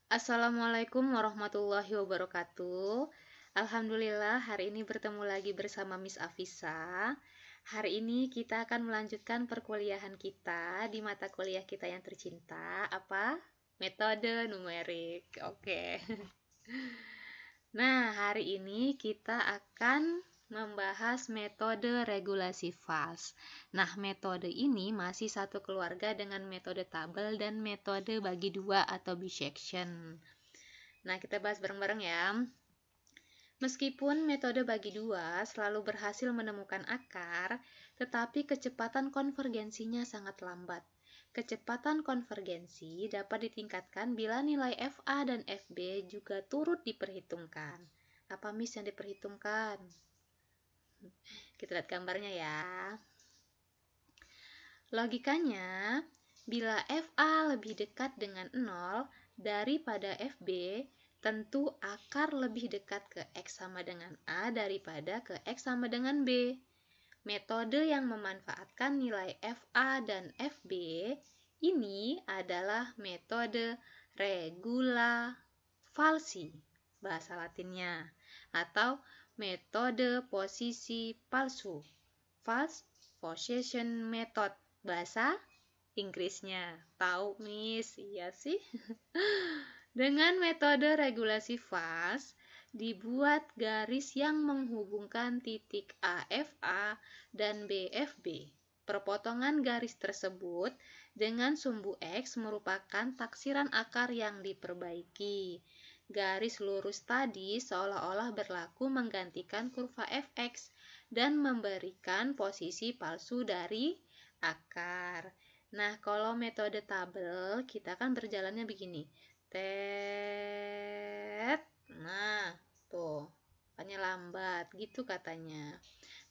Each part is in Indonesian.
Assalamualaikum warahmatullahi wabarakatuh. Alhamdulillah hari ini bertemu lagi bersama Miss Afisa. Hari ini kita akan melanjutkan perkuliahan kita di mata kuliah kita yang tercinta, apa? Metode numerik. Oke. Nah, hari ini kita akan membahas metode regulasi fals. Nah, metode ini masih satu keluarga dengan metode tabel dan metode bagi dua atau bisection. Nah, kita bahas bareng-bareng ya. Meskipun metode bagi dua selalu berhasil menemukan akar, tetapi kecepatan konvergensinya sangat lambat. Kecepatan konvergensi dapat ditingkatkan bila nilai FA dan FB juga turut diperhitungkan. Apa Miss yang diperhitungkan? Kita lihat gambarnya ya. Logikanya, bila FA lebih dekat dengan 0 daripada FB, tentu akar lebih dekat ke X sama dengan A daripada ke X sama dengan B. Metode yang memanfaatkan nilai FA dan FB ini adalah metode regulafalsi, bahasa latinnya, atau metode posisi palsu, false position method, bahasa Inggrisnya. Tahu, Miss? Iya sih. Dengan metode regulasi fals, dibuat garis yang menghubungkan titik AFA dan BFB. Perpotongan garis tersebut dengan sumbu X merupakan taksiran akar yang diperbaiki. Garis lurus tadi seolah-olah berlaku menggantikan kurva fx dan memberikan posisi palsu dari akar. Nah, kalau metode tabel, kita kan berjalannya begini. Tet. Nah, tuh. Makanya lambat, gitu katanya.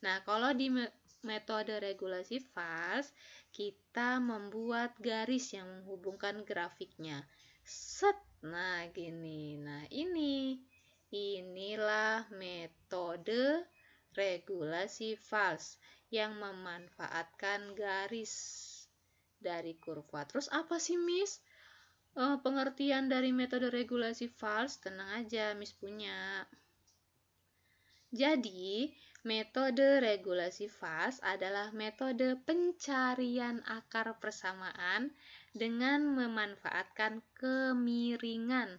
Nah, kalau di metode regulasi fals, kita membuat garis yang menghubungkan grafiknya. Set. Nah, gini. Nah, inilah metode regulasi fals yang memanfaatkan garis dari kurva. Terus apa sih, Miss? Pengertian dari metode regulasi fals? Tenang aja, Miss punya. Jadi, metode regulasi fals adalah metode pencarian akar persamaan dengan memanfaatkan kemiringan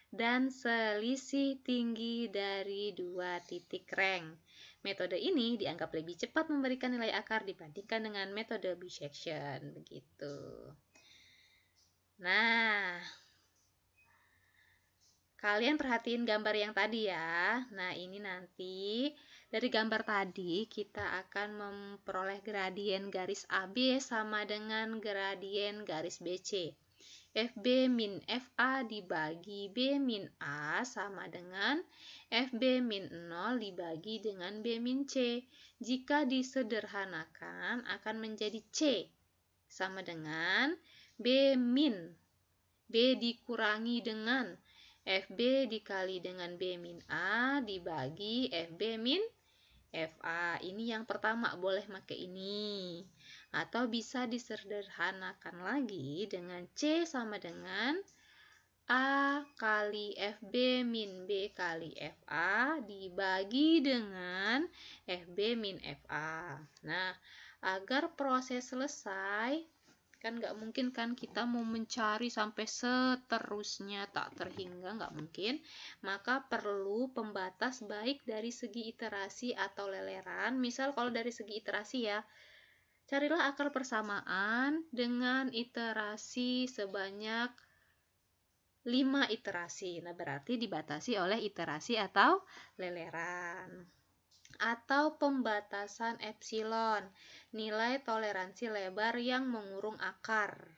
dan selisih tinggi dari dua titik rank. Metode ini dianggap lebih cepat memberikan nilai akar dibandingkan dengan metode bisection. Begitu. Nah, kalian perhatiin gambar yang tadi ya. Nah, ini nanti dari gambar tadi kita akan memperoleh gradien garis AB sama dengan gradien garis BC. FB min FA dibagi B min A sama dengan FB min 0 dibagi dengan B min C. Jika disederhanakan akan menjadi C sama dengan B min B dikurangi dengan FB dikali dengan B min A dibagi FB min FA. Ini yang pertama, boleh pakai ini. Atau bisa disederhanakan lagi dengan C sama dengan A kali FB min B kali FA dibagi dengan FB min FA. Nah, agar proses selesai, kan nggak mungkin kan kita mau mencari sampai seterusnya tak terhingga, nggak mungkin. Maka perlu pembatas baik dari segi iterasi atau leleran. Misal kalau dari segi iterasi ya, carilah akar persamaan dengan iterasi sebanyak 5 iterasi. Nah, berarti dibatasi oleh iterasi atau leleran. Atau pembatasan epsilon, nilai toleransi lebar yang mengurung akar.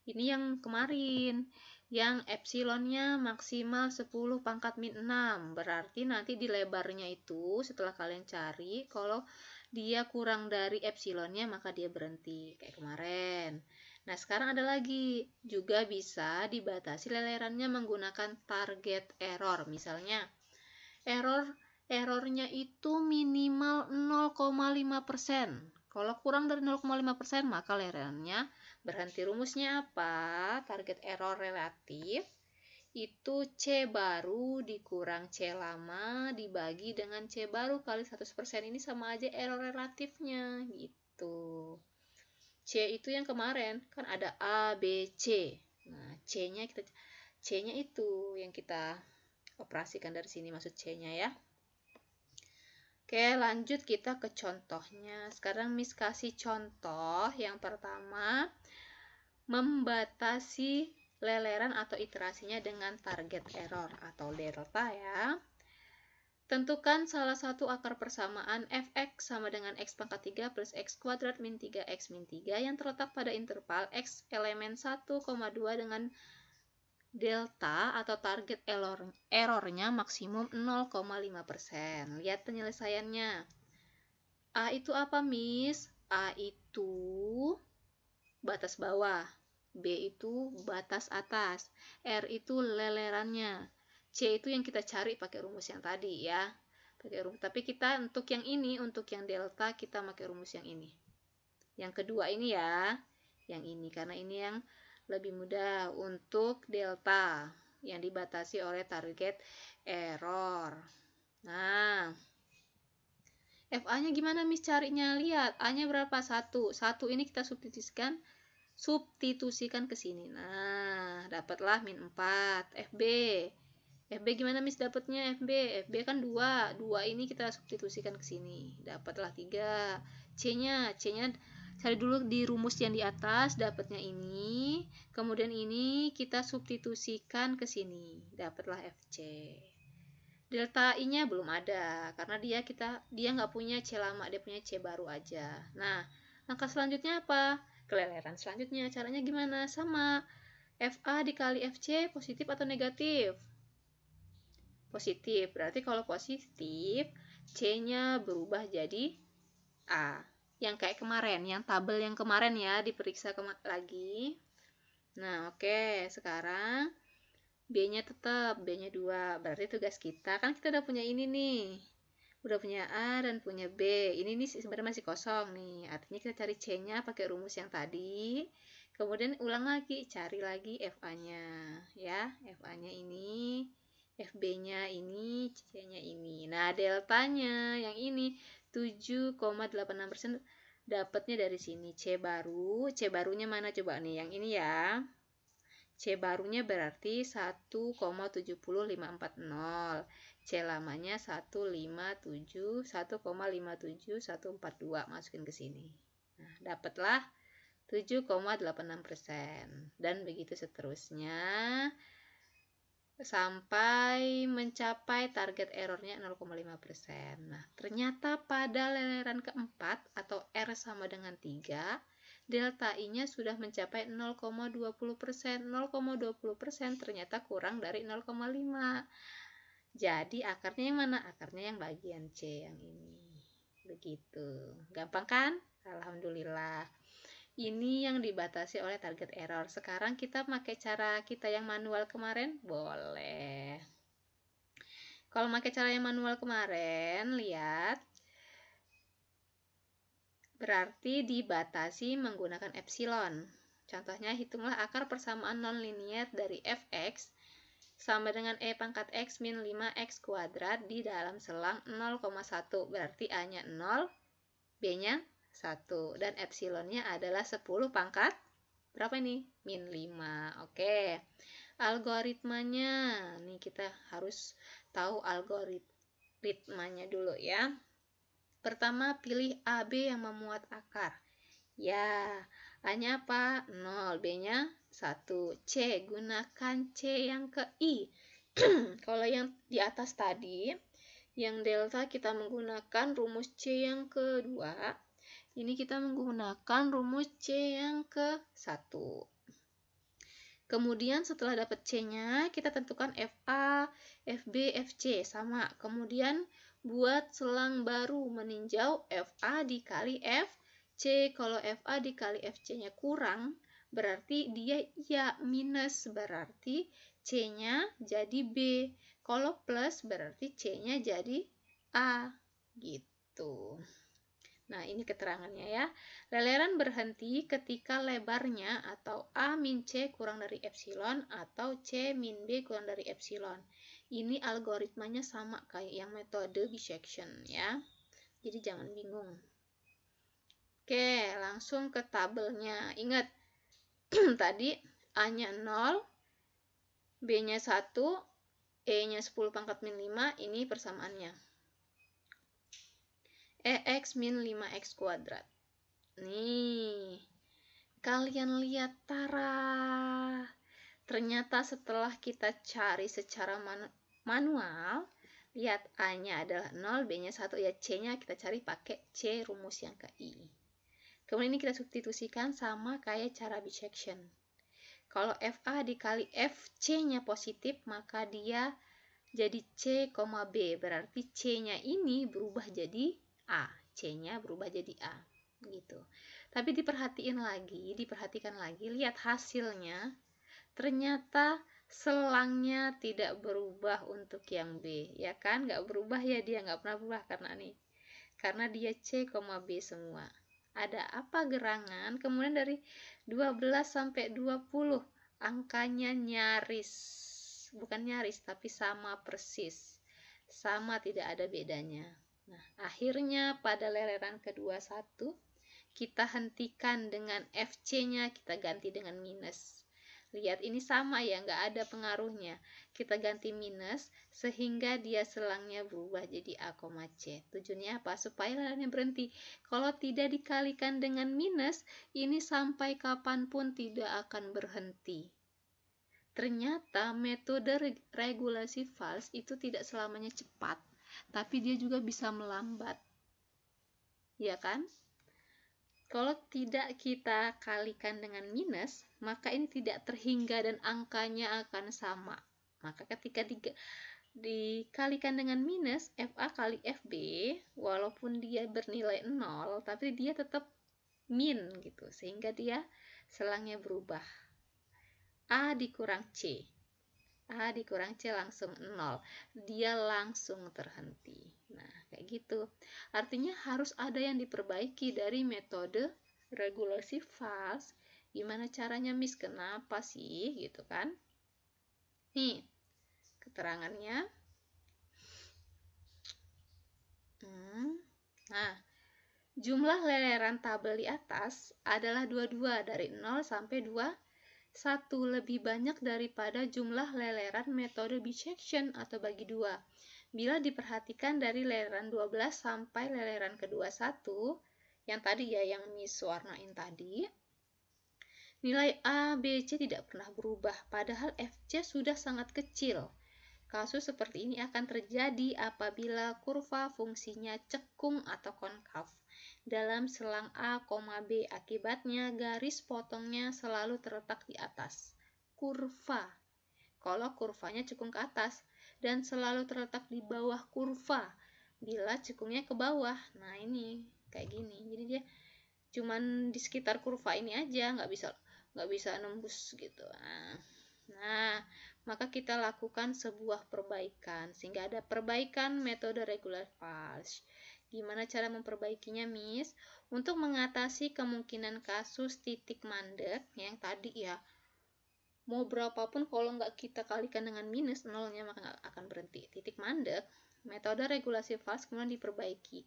Ini yang kemarin, yang epsilonnya maksimal 10 pangkat min 6. Berarti nanti di lebarnya itu setelah kalian cari, kalau dia kurang dari epsilonnya maka dia berhenti, kayak kemarin. Nah, sekarang ada lagi, juga bisa dibatasi lelerannya menggunakan target error. Misalnya, errornya itu minimal 0,5%. Kalau kurang dari 0,5% maka lelerannya berhenti. Rumusnya apa? Target error relatif itu C baru dikurang C lama dibagi dengan C baru kali 100%. Ini sama aja error relatifnya gitu. C itu yang kemarin kan ada A, B, C. Nah, C-nya itu yang kita operasikan dari sini, maksud C-nya ya. Oke, lanjut kita ke contohnya. Sekarang Miss kasih contoh yang pertama, membatasi leleran atau iterasinya dengan target error atau delta ya. Tentukan salah satu akar persamaan fx sama dengan x pangkat 3 plus x kuadrat min 3x min 3 yang terletak pada interval x elemen 1,2 dengan delta atau target errornya maksimum 0,5%. Lihat penyelesaiannya. A itu apa, Miss? A itu batas bawah, B itu batas atas, R itu lelerannya, C itu yang kita cari pakai rumus yang tadi ya. Tapi kita untuk yang ini, untuk yang delta kita pakai rumus yang ini. Yang kedua ini ya, yang ini karena ini yang lebih mudah untuk delta yang dibatasi oleh target error. Nah, FA-nya gimana Miss carinya? Lihat, A-nya berapa? 1. 1 ini kita substitusikan ke sini. Nah, dapatlah min 4. FB. FB gimana Miss dapatnya FB? FB kan 2. 2 ini kita substitusikan ke sini. Dapatlah 3. C-nya cari dulu di rumus yang di atas, dapatnya ini. Kemudian ini kita substitusikan ke sini. Dapatlah FC. Delta I-nya belum ada karena dia nggak punya C lama, dia punya C baru aja. Nah, langkah selanjutnya apa? Keleleran selanjutnya caranya gimana? Sama FA dikali FC positif atau negatif? Positif. Berarti kalau positif C-nya berubah jadi A. Yang kayak kemarin, yang tabel yang kemarin ya diperiksa lagi. Nah, oke, sekarang B-nya tetap, B-nya 2. Berarti tugas kita, kan kita udah punya ini nih. Udah punya A dan punya B. Ini nih sebenarnya masih kosong nih. Artinya kita cari C-nya pakai rumus yang tadi. Kemudian ulang lagi, cari lagi FA-nya. Ya, FA-nya ini, FB-nya ini, C-nya ini. Nah, deltanya yang ini 7,86% dapatnya dari sini. C baru. C barunya mana coba nih? Yang ini ya. C barunya berarti 1,70540. C lamanya 1,57142. Masukin ke sini. Nah, dapatlah 7,86%. Dan begitu seterusnya sampai mencapai target errornya 0,5%. Nah, ternyata pada leleran keempat atau R sama dengan 3, delta I-nya sudah mencapai 0,20%. 0,20% ternyata kurang dari 0,5. Jadi akarnya yang mana? Akarnya yang bagian C yang ini. Begitu. Gampang kan? Alhamdulillah. Ini yang dibatasi oleh target error. Sekarang kita pakai cara kita yang manual kemarin? Boleh. Kalau pakai cara yang manual kemarin, lihat. Berarti dibatasi menggunakan epsilon. Contohnya, hitunglah akar persamaan nonlinier dari fx sama dengan e pangkat x min 5x kuadrat di dalam selang 0,1. Berarti A-nya 0, B-nya 1. Dan epsilonnya adalah 10 pangkat berapa ini? Min 5. Oke. Algoritmanya. Nih kita harus tahu algoritmanya dulu ya. Pertama, pilih AB yang memuat akar. Ya, A-nya apa? 0, B-nya 1. C, gunakan C yang ke I. Kalau yang di atas tadi, yang delta kita menggunakan rumus C yang kedua. Ini kita menggunakan rumus C yang ke-1. Kemudian setelah dapat C-nya, kita tentukan FA, FB, FC. Sama. Kemudian buat selang baru meninjau FA dikali FC. Kalau FA dikali FC-nya kurang, berarti dia iya, minus. Berarti C-nya jadi B. Kalau plus, berarti C-nya jadi A. Gitu. Nah, ini keterangannya ya. Leleran berhenti ketika lebarnya atau A min C kurang dari epsilon atau C min B kurang dari epsilon. Ini algoritmanya sama kayak yang metode bisection ya. Jadi jangan bingung. Oke, langsung ke tabelnya. Ingat, tadi A-nya 0, B-nya 1, E-nya 10 pangkat min 5, ini persamaannya. EX min 5X kuadrat. Nih, kalian lihat, tara. Ternyata setelah kita cari secara manual, lihat A-nya adalah 0, B-nya 1, ya C-nya kita cari pakai C rumus yang ke I. Kemudian ini kita substitusikan sama kayak cara bisection. Kalau FA dikali FC-nya positif, maka dia jadi C, B. Berarti C-nya ini berubah jadi A. C-nya berubah jadi A. Gitu. Tapi diperhatikan lagi, lihat hasilnya. Ternyata selangnya tidak berubah untuk yang B. Ya kan? Nggak berubah ya, dia nggak pernah berubah karena dia C, B semua. Ada apa gerangan? Kemudian dari 12 sampai 20 angkanya nyaris, bukan nyaris tapi sama persis, sama, tidak ada bedanya. Nah, akhirnya pada leleran ke-21 kita hentikan dengan FC-nya, kita ganti dengan minus. Lihat, ini sama ya, nggak ada pengaruhnya. Kita ganti minus sehingga dia selangnya berubah jadi A, C. Tujuannya apa? Supaya lelerannya berhenti. Kalau tidak dikalikan dengan minus, ini sampai kapanpun tidak akan berhenti. Ternyata metode regulasi fals itu tidak selamanya cepat, tapi dia juga bisa melambat. Ya kan? Kalau tidak kita kalikan dengan minus, maka ini tidak terhingga dan angkanya akan sama. Maka ketika dikalikan dengan minus, FA kali FB, walaupun dia bernilai 0, tapi dia tetap min gitu, sehingga dia selangnya berubah. A dikurang C. A dikurang C langsung 0. Dia langsung terhenti. Nah, kayak gitu. Artinya harus ada yang diperbaiki dari metode regulasi fals. Gimana caranya, Miss? Kenapa sih? Gitu kan? Nih, keterangannya. Nah, jumlah leleran tabel di atas adalah 22 dari 0 sampai 21, lebih banyak daripada jumlah leleran metode bisection atau bagi 2. Bila diperhatikan dari leleran 12 sampai leleran ke-21, yang tadi ya, yang Miss warnain tadi, nilai A, B, C tidak pernah berubah, padahal FC sudah sangat kecil. Kasus seperti ini akan terjadi apabila kurva fungsinya cekung atau konkav dalam selang A, B. Akibatnya garis potongnya selalu terletak di atas kurva. Kalau kurvanya cekung ke atas, dan selalu terletak di bawah kurva bila cekungnya ke bawah. Nah, ini kayak gini. Jadi dia cuman di sekitar kurva ini aja, nggak bisa nembus gitu. Nah, maka kita lakukan sebuah perbaikan sehingga ada perbaikan metode regular fals. Gimana cara memperbaikinya, Miss? Untuk mengatasi kemungkinan kasus titik mandek yang tadi ya, mau berapapun kalau nggak kita kalikan dengan minus nolnya maka nggak akan berhenti. Titik mandek, metode regulasi fals kemudian diperbaiki.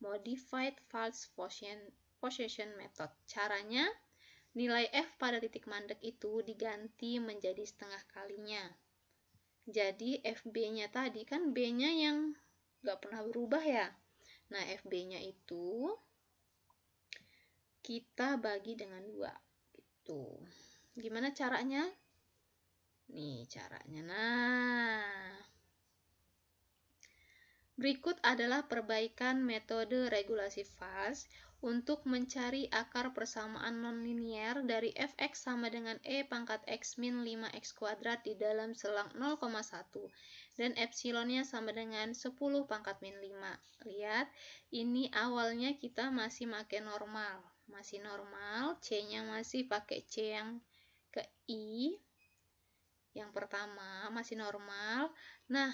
Modified false possession method. Caranya, nilai F pada titik mandek itu diganti menjadi setengah kalinya. Jadi FB-nya tadi kan B-nya yang nggak pernah berubah ya. Nah, FB-nya itu kita bagi dengan 2 gitu. Gimana caranya? Nih caranya. Nah, berikut adalah perbaikan metode regulasi fals untuk mencari akar persamaan nonlinier dari fx sama dengan e pangkat x min 5x kuadrat di dalam selang 0,1 dan epsilonnya sama dengan 10 pangkat min 5. Lihat, ini awalnya kita masih pakai normal. Masih normal, C-nya masih pakai C yang ke I. Yang pertama masih normal. Nah,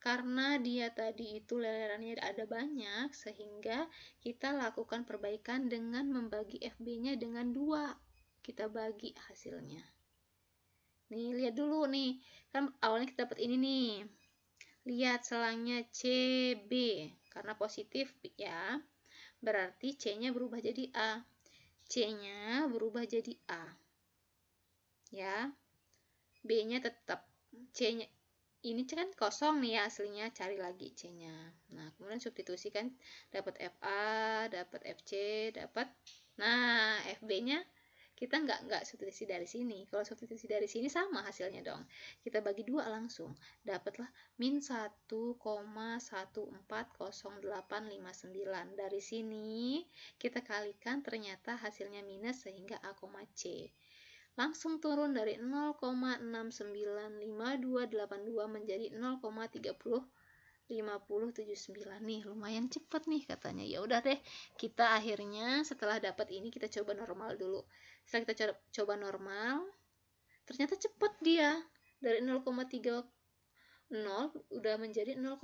Karena dia tadi itu lelerannya ada banyak, sehingga kita lakukan perbaikan dengan membagi FB-nya dengan 2. Kita bagi hasilnya. Nih, lihat dulu nih. Kan awalnya kita dapat ini nih. Lihat selangnya CB. Karena positif ya, berarti C-nya berubah jadi A. C-nya berubah jadi A. Ya. B-nya tetap. C-nya ini kan kosong nih ya aslinya, cari lagi C-nya. Nah, kemudian substitusikan, dapat FA, dapat FC, dapat, nah FB-nya kita nggak substitusi dari sini. Kalau substitusi dari sini sama hasilnya dong. Kita bagi 2 langsung, dapatlah min 1,140859. Dari sini kita kalikan, ternyata hasilnya minus sehingga A, C. Langsung turun dari 0,695282 menjadi 0,305079. Nih, lumayan cepat nih katanya. Ya udah deh, kita akhirnya setelah dapat ini kita coba normal dulu. Setelah kita coba normal, ternyata cepat dia. Dari 0,30 udah menjadi 0,0064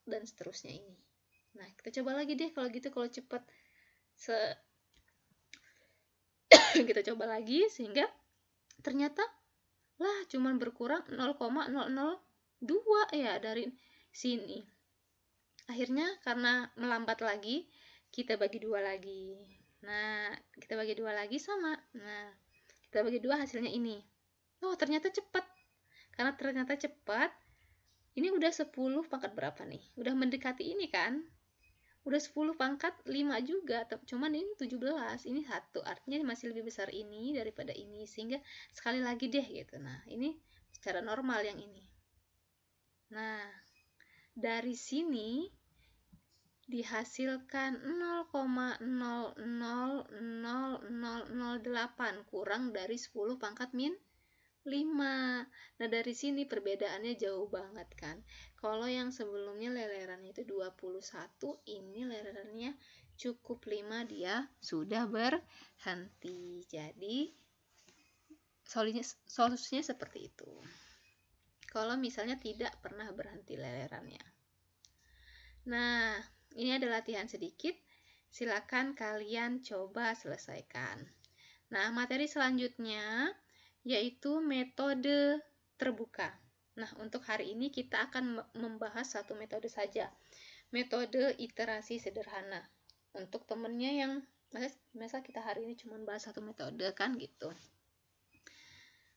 dan seterusnya ini. Nah, kita coba lagi deh kalau gitu, kalau cepat. Kita coba lagi sehingga ternyata lah cuman berkurang 0,002 ya dari sini. Akhirnya karena melambat lagi, kita bagi 2 lagi. Nah, kita bagi 2 lagi sama. Nah, kita bagi 2 hasilnya ini. Oh, ternyata cepat. Karena ternyata cepat, ini udah 10 pangkat berapa nih? Udah mendekati ini kan? Udah 10 pangkat 5 juga, cuman ini 17, ini 1, artinya masih lebih besar ini daripada ini, sehingga sekali lagi deh gitu. Nah, ini secara normal yang ini. Nah, dari sini dihasilkan 0,000008 kurang dari 10 pangkat min 5. Nah, dari sini perbedaannya jauh banget kan. Kalau yang sebelumnya lelerannya itu 21, ini lelerannya cukup 5, dia sudah berhenti. Jadi solusinya seperti itu. Kalau misalnya tidak pernah berhenti lelerannya. Nah, ini ada latihan sedikit. Silakan kalian coba selesaikan. Nah, materi selanjutnya yaitu metode terbuka. Nah, untuk hari ini kita akan membahas satu metode saja, metode iterasi sederhana. Untuk temennya yang masa kita hari ini cuma bahas satu metode kan gitu.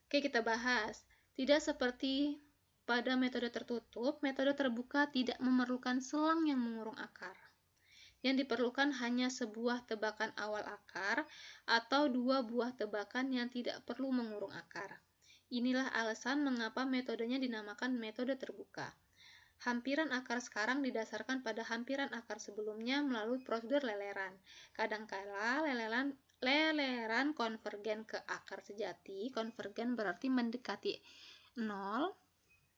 Oke, kita bahas. Tidak seperti pada metode tertutup, metode terbuka tidak memerlukan selang yang mengurung akar. Yang diperlukan hanya sebuah tebakan awal akar atau 2 buah tebakan yang tidak perlu mengurung akar. Inilah alasan mengapa metodenya dinamakan metode terbuka. Hampiran akar sekarang didasarkan pada hampiran akar sebelumnya melalui prosedur leleran. Kadangkala leleran konvergen ke akar sejati. Konvergen berarti mendekati 0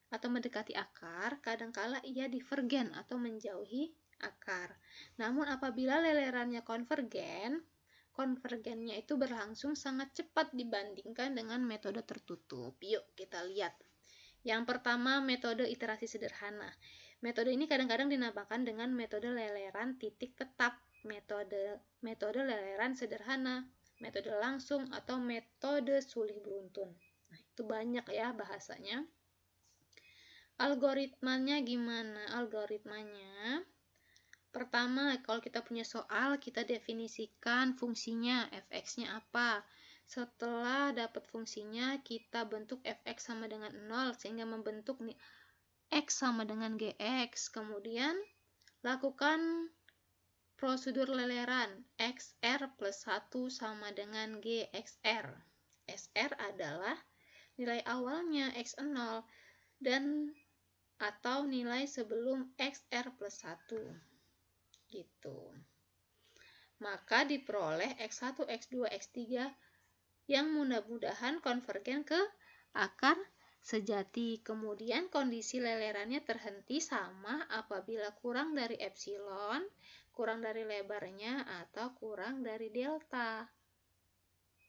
atau mendekati akar. Kadangkala ia divergen atau menjauhi akar. Namun apabila lelerannya konvergennya itu berlangsung sangat cepat dibandingkan dengan metode tertutup. Yuk kita lihat. Yang pertama, metode iterasi sederhana. Metode ini kadang-kadang dinamakan dengan metode leleran titik tetap, metode leleran sederhana, metode langsung, atau metode sulih beruntun. Nah, itu banyak ya bahasanya. Algoritmanya gimana? Algoritmanya pertama, kalau kita punya soal, kita definisikan fungsinya, fx-nya apa. Setelah dapat fungsinya, kita bentuk fx sama dengan 0, sehingga membentuk nih x sama dengan gx. Kemudian, lakukan prosedur leleran, xr plus 1 sama dengan gxr. Sr adalah nilai awalnya x0 dan atau nilai sebelum xr plus 1. Gitu. Maka diperoleh X1, X2, X3 yang mudah-mudahan konvergen ke akar sejati. Kemudian kondisi lelerannya terhenti sama apabila kurang dari epsilon, kurang dari lebarnya, atau kurang dari delta.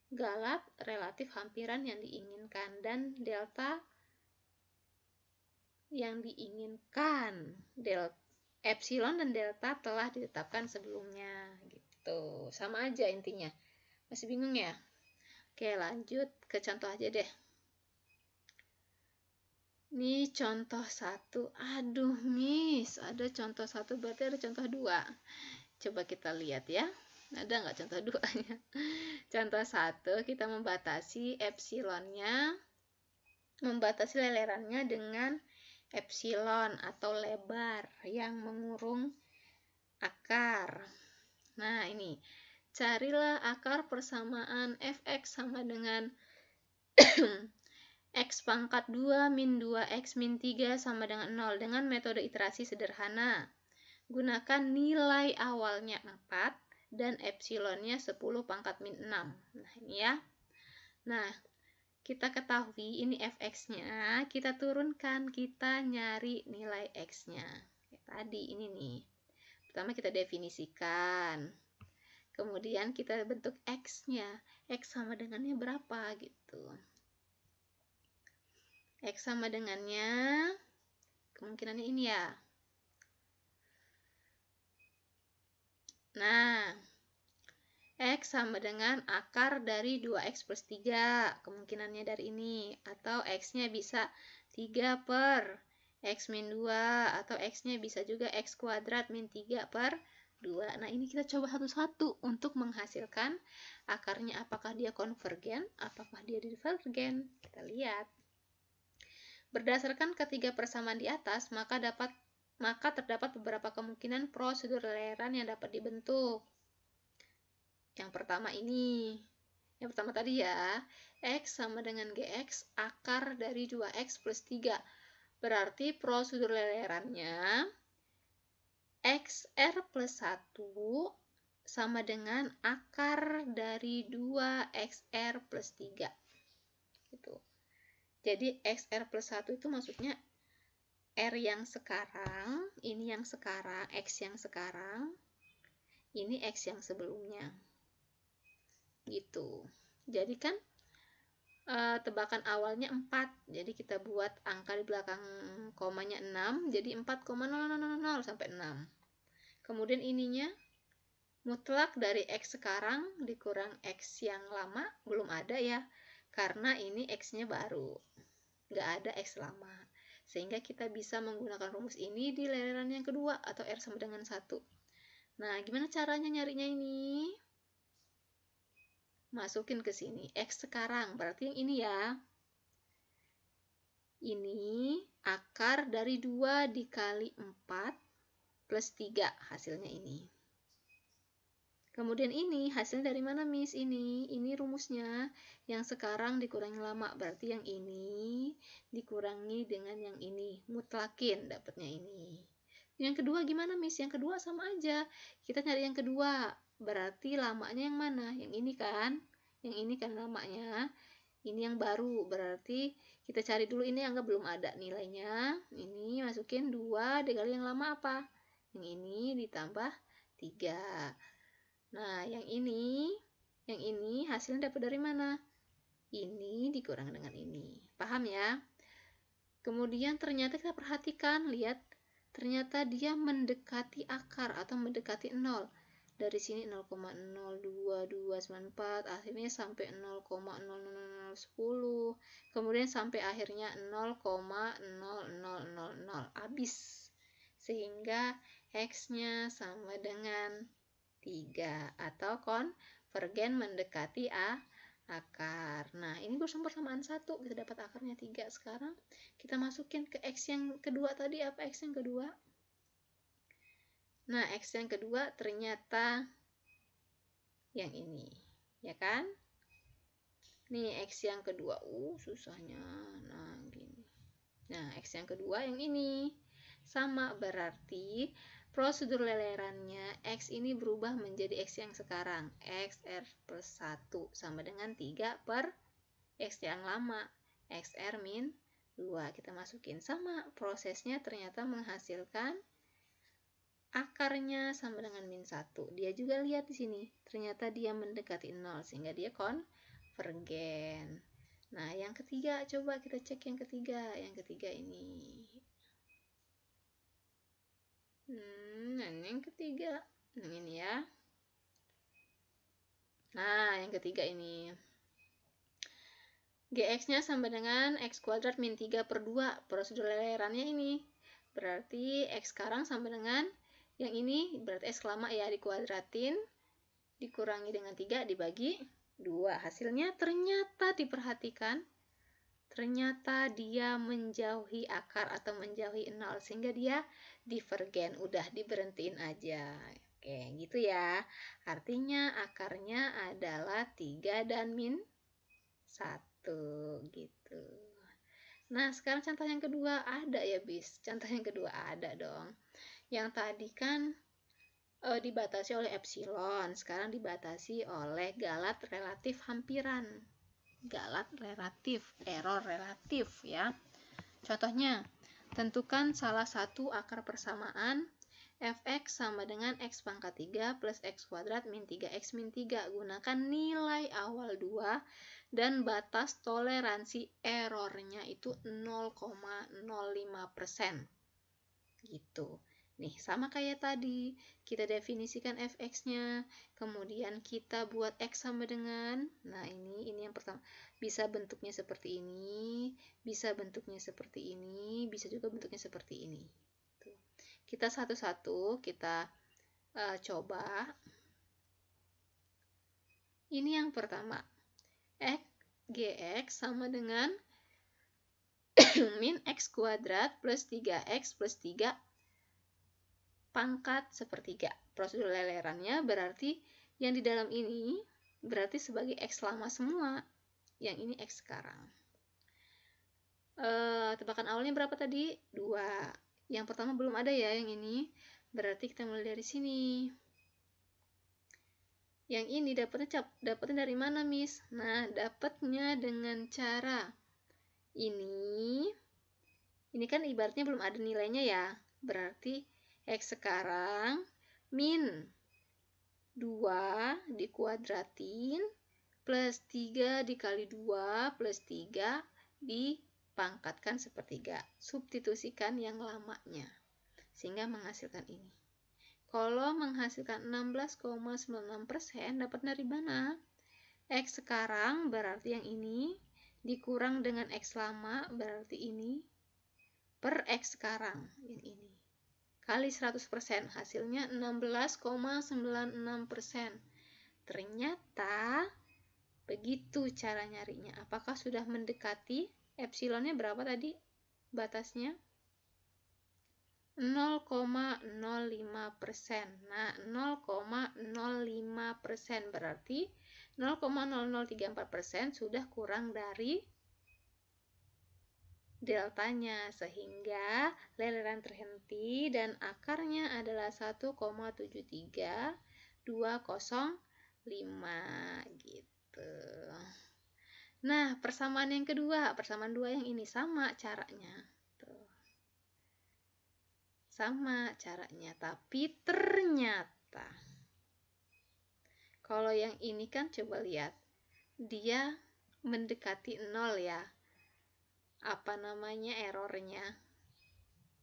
Galak relatif hampiran yang diinginkan, dan delta yang diinginkan. Epsilon dan delta telah ditetapkan sebelumnya gitu. Sama aja intinya. Masih bingung ya? Oke, lanjut ke contoh aja deh. Ini contoh 1. Aduh, Miss, ada contoh 1 berarti ada contoh 2. Coba kita lihat ya. Ada nggak contoh 2-nya? Contoh 1, kita membatasi epsilonnya, membatasi lelerannya dengan epsilon atau lebar yang mengurung akar. Nah, ini. Carilah akar persamaan fx sama dengan x pangkat 2 min 2x min 3 sama dengan 0 dengan metode iterasi sederhana. Gunakan nilai awalnya 4 dan epsilonnya 10 pangkat min 6. Nah, ini ya. Nah, kita ketahui ini fx-nya, kita turunkan, kita nyari nilai x-nya. Tadi ini nih. Pertama kita definisikan. Kemudian kita bentuk x-nya. X sama dengannya berapa gitu. X sama dengannya kemungkinannya ini ya. Nah, X sama dengan akar dari 2X plus 3. Kemungkinannya dari ini. Atau X-nya bisa 3 per X min 2. Atau X-nya bisa juga X kuadrat min 3 per 2. Nah, ini kita coba satu-satu untuk menghasilkan akarnya. Apakah dia konvergen? Apakah dia divergen? Kita lihat. Berdasarkan ketiga persamaan di atas, maka terdapat beberapa kemungkinan prosedur leleran yang dapat dibentuk. Yang pertama ini. Yang pertama tadi ya, X sama dengan GX akar dari 2X plus 3. Berarti prosedur lelerannya XR plus 1 sama dengan akar dari 2XR plus 3. Gitu. Jadi XR plus 1 itu maksudnya R yang sekarang, ini yang sekarang, X yang sekarang, ini X yang sebelumnya. Gitu. Jadi kan tebakan awalnya 4. Jadi kita buat angka di belakang komanya 6, jadi 4,0000 sampai 6. Kemudian ininya mutlak dari X sekarang dikurang X yang lama, belum ada ya, karena ini X-nya baru, nggak ada X lama. Sehingga kita bisa menggunakan rumus ini di leleran yang kedua, atau R sama dengan 1. Nah, gimana caranya nyarinya ini? Masukin ke sini, X sekarang, berarti yang ini ya. Ini akar dari 2 dikali 4 plus 3, hasilnya ini. Kemudian ini, hasilnya dari mana, Miss? Ini rumusnya. Yang sekarang dikurangi lama, berarti yang ini dikurangi dengan yang ini. Mutlakin, dapatnya ini. Yang kedua gimana, Miss? Yang kedua sama aja. Kita nyari yang kedua. Berarti lamanya yang mana? Yang ini kan? Yang ini kan lamanya. Ini yang baru. Berarti kita cari dulu ini yang belum ada nilainya. Ini masukin 2 dikali yang lama apa? Yang ini ditambah 3. Nah, yang ini hasilnya dapat dari mana? Ini dikurang dengan ini. Paham ya? Kemudian ternyata kita perhatikan, lihat, ternyata dia mendekati akar atau mendekati 0. Dari sini 0,02294, akhirnya sampai 0,00010, kemudian sampai akhirnya 0,0000, habis. Sehingga X-nya sama dengan 3 atau konvergen mendekati akar. Nah, ini bersumber persamaan 1, kita dapat akarnya 3. Sekarang kita masukin ke X yang kedua tadi, apa X yang kedua? Nah, X yang kedua ternyata yang ini, ya kan? Nih, X yang kedua, susahnya. Nah, gini. Nah, X yang kedua yang ini. Sama, berarti prosedur lelerannya X ini berubah menjadi X yang sekarang. XR plus 1 sama dengan 3 per X yang lama. XR min 2. Kita masukin. Sama, prosesnya ternyata menghasilkan akarnya sama dengan min 1. Dia juga lihat di sini. Ternyata dia mendekati 0 sehingga dia konvergen. Nah, yang ketiga, coba kita cek yang ketiga. Yang ketiga ini. Nah, yang ketiga. Yang ini ya. Nah, yang ketiga ini. Gx-nya sama dengan x kuadrat min 3 per 2. Prosedur lelerannya ini. Berarti x sekarang sama dengan yang ini. Berarti x lama ya dikuadratin. Dikurangi dengan 3 dibagi 2. Hasilnya ternyata diperhatikan. Ternyata dia menjauhi akar atau menjauhi 0. Sehingga dia divergen. Udah diberhentiin aja. Oke, gitu ya. Artinya akarnya adalah 3 dan min 1 gitu. Nah, sekarang contoh yang kedua ada ya, bis. Contoh yang kedua ada dong. Yang tadi kan dibatasi oleh epsilon, sekarang dibatasi oleh galat relatif hampiran. Galat relatif, error relatif ya. Contohnya, tentukan salah satu akar persamaan fx sama dengan x pangkat 3 plus x kuadrat min 3x min 3. Gunakan nilai awal 2 dan batas toleransi errornya itu 0,05%. Gitu. Nih, sama kayak tadi. Kita definisikan fx-nya, kemudian kita buat x sama dengan, nah ini yang pertama. Bisa bentuknya seperti ini, bisa bentuknya seperti ini, bisa juga bentuknya seperti ini. Kita satu-satu kita coba. Ini yang pertama. Gx sama dengan min x kuadrat plus 3x plus 3 pangkat sepertiga. Prosedur lelerannya berarti yang di dalam ini berarti sebagai x lama semua. Yang ini x sekarang. Tebakan awalnya berapa tadi? 2. Yang pertama belum ada ya yang ini. Berarti kita mulai dari sini. Yang ini dapatnya dari mana, Miss? Nah, dapatnya dengan cara ini. Ini kan ibaratnya belum ada nilainya ya. Berarti x sekarang min 2 dikuadratin plus 3 dikali 2 plus 3 dipangkatkan sepertiga. Substitusikan yang lamanya. Sehingga menghasilkan ini. Kalau menghasilkan 16,96%, dapat dari mana? X sekarang berarti yang ini, dikurang dengan X lama berarti ini, per X sekarang, yang ini. Kali 100%, hasilnya 16,96%. Ternyata, begitu cara nyarinya. Apakah sudah mendekati? Epsilonnya berapa tadi batasnya? 0,05%. Nah, 0,05% berarti 0,0034% sudah kurang dari deltanya, sehingga leleran terhenti dan akarnya adalah 1,73205 gitu. Nah, persamaan yang kedua, persamaan 2 yang ini sama caranya. Sama caranya, tapi ternyata kalau yang ini kan coba lihat, dia mendekati 0 ya. Apa namanya errornya?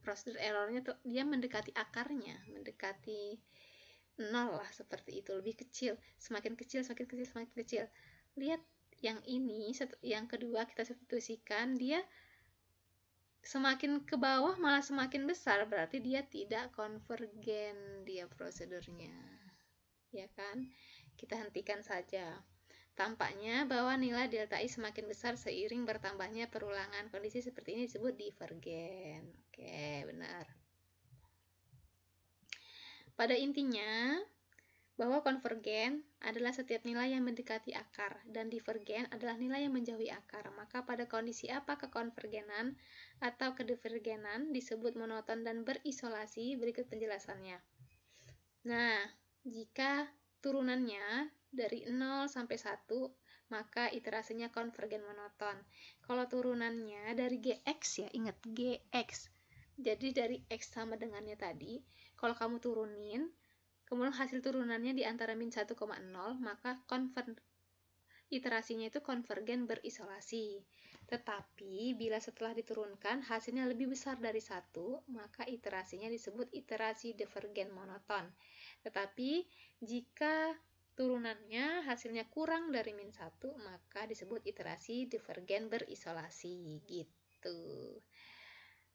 Prosedur errornya tuh dia mendekati akarnya, mendekati 0 lah, seperti itu, lebih kecil, semakin kecil, semakin kecil, semakin kecil. Lihat yang ini, yang kedua kita substitusikan, dia semakin ke bawah malah semakin besar, berarti dia tidak konvergen dia prosedurnya. Ya kan? Kita hentikan saja. Tampaknya bahwa nilai delta I semakin besar seiring bertambahnya perulangan. Kondisi seperti ini disebut divergen. Oke, benar. Pada intinya, bahwa konvergen adalah setiap nilai yang mendekati akar dan divergen adalah nilai yang menjauhi akar. Maka pada kondisi apa kekonvergenan atau kedivergenan disebut monoton dan berisolasi? Berikut penjelasannya. Nah, jika turunannya dari 0 sampai 1, maka iterasinya konvergen monoton. Kalau turunannya dari Gx ya, ingat Gx. Jadi dari X sama dengannya tadi, kalau kamu turunin, kemudian hasil turunannya di antara min 1,0, maka iterasinya itu konvergen berisolasi. Tetapi bila setelah diturunkan hasilnya lebih besar dari 1, maka iterasinya disebut iterasi divergen monoton. Tetapi jika turunannya hasilnya kurang dari min 1, maka disebut iterasi divergen berisolasi gitu.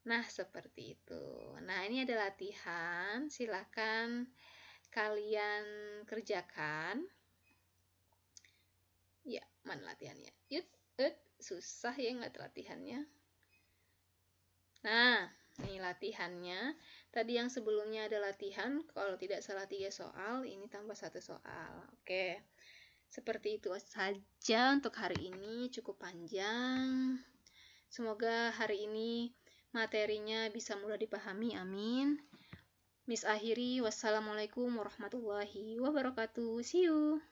Nah, seperti itu. Nah, ini ada latihan, silakan kalian kerjakan. Ya, mana latihannya? Yuk, susah ya nggak latihannya. Nah, ini latihannya. Tadi yang sebelumnya ada latihan, kalau tidak salah 3 soal, ini tambah 1 soal. Oke, seperti itu saja untuk hari ini, cukup panjang. Semoga hari ini materinya bisa mudah dipahami, amin. Miss akhiri, wassalamualaikum warahmatullahi wabarakatuh. See you.